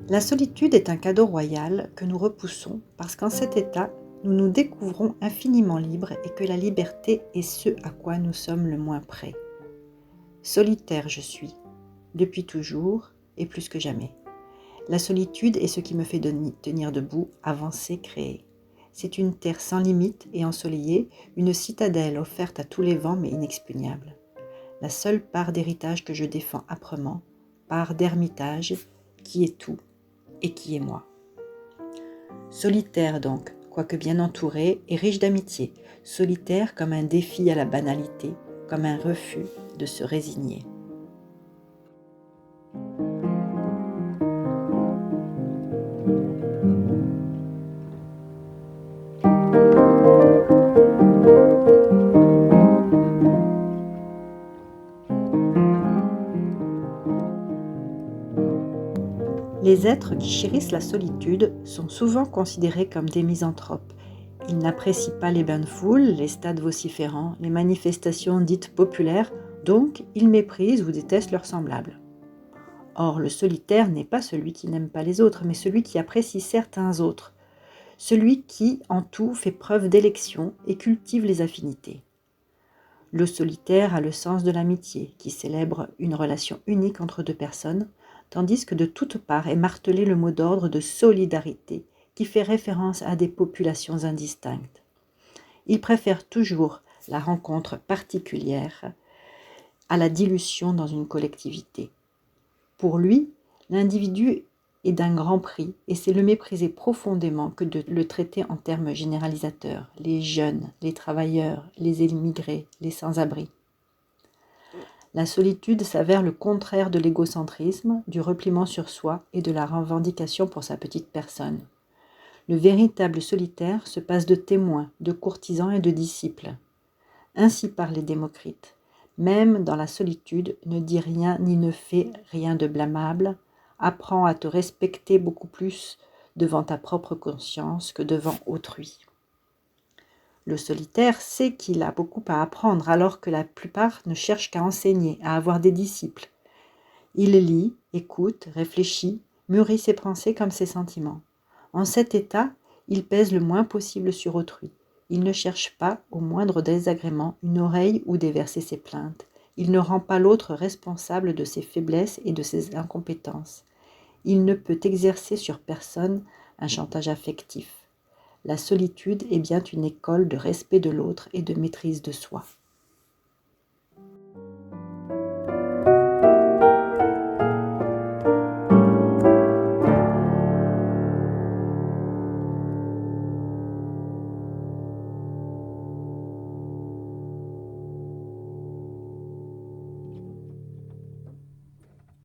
La solitude est un cadeau royal que nous repoussons parce qu'en cet état, nous nous découvrons infiniment libres et que la liberté est ce à quoi nous sommes le moins prêts. Solitaire je suis, depuis toujours et plus que jamais. La solitude est ce qui me fait tenir debout, avancer, créer. C'est une terre sans limite et ensoleillée, une citadelle offerte à tous les vents mais inexpugnable. La seule part d'héritage que je défends âprement, part d'ermitage, qui est tout et qui est moi. Solitaire donc, quoique bien entouré et riche d'amitié, solitaire comme un défi à la banalité, comme un refus de se résigner. Les êtres qui chérissent la solitude sont souvent considérés comme des misanthropes. Ils n'apprécient pas les bains de foule, les stades vociférants, les manifestations dites populaires, donc ils méprisent ou détestent leurs semblables. Or, le solitaire n'est pas celui qui n'aime pas les autres, mais celui qui apprécie certains autres, celui qui, en tout, fait preuve d'élection et cultive les affinités. Le solitaire a le sens de l'amitié, qui célèbre une relation unique entre deux personnes, tandis que de toutes parts est martelé le mot d'ordre de solidarité, qui fait référence à des populations indistinctes. Il préfère toujours la rencontre particulière à la dilution dans une collectivité. Pour lui, l'individu est d'un grand prix et c'est le mépriser profondément que de le traiter en termes généralisateurs, les jeunes, les travailleurs, les émigrés, les sans-abri. La solitude s'avère le contraire de l'égocentrisme, du repliement sur soi et de la revendication pour sa petite personne. Le véritable solitaire se passe de témoins, de courtisans et de disciples. Ainsi parlait Démocrite. Même dans la solitude, ne dis rien ni ne fais rien de blâmable. Apprends à te respecter beaucoup plus devant ta propre conscience que devant autrui. Le solitaire sait qu'il a beaucoup à apprendre alors que la plupart ne cherchent qu'à enseigner, à avoir des disciples. Il lit, écoute, réfléchit, mûrit ses pensées comme ses sentiments. En cet état, il pèse le moins possible sur autrui. Il ne cherche pas, au moindre désagrément, une oreille où déverser ses plaintes. Il ne rend pas l'autre responsable de ses faiblesses et de ses incompétences. Il ne peut exercer sur personne un chantage affectif. La solitude est bien une école de respect de l'autre et de maîtrise de soi.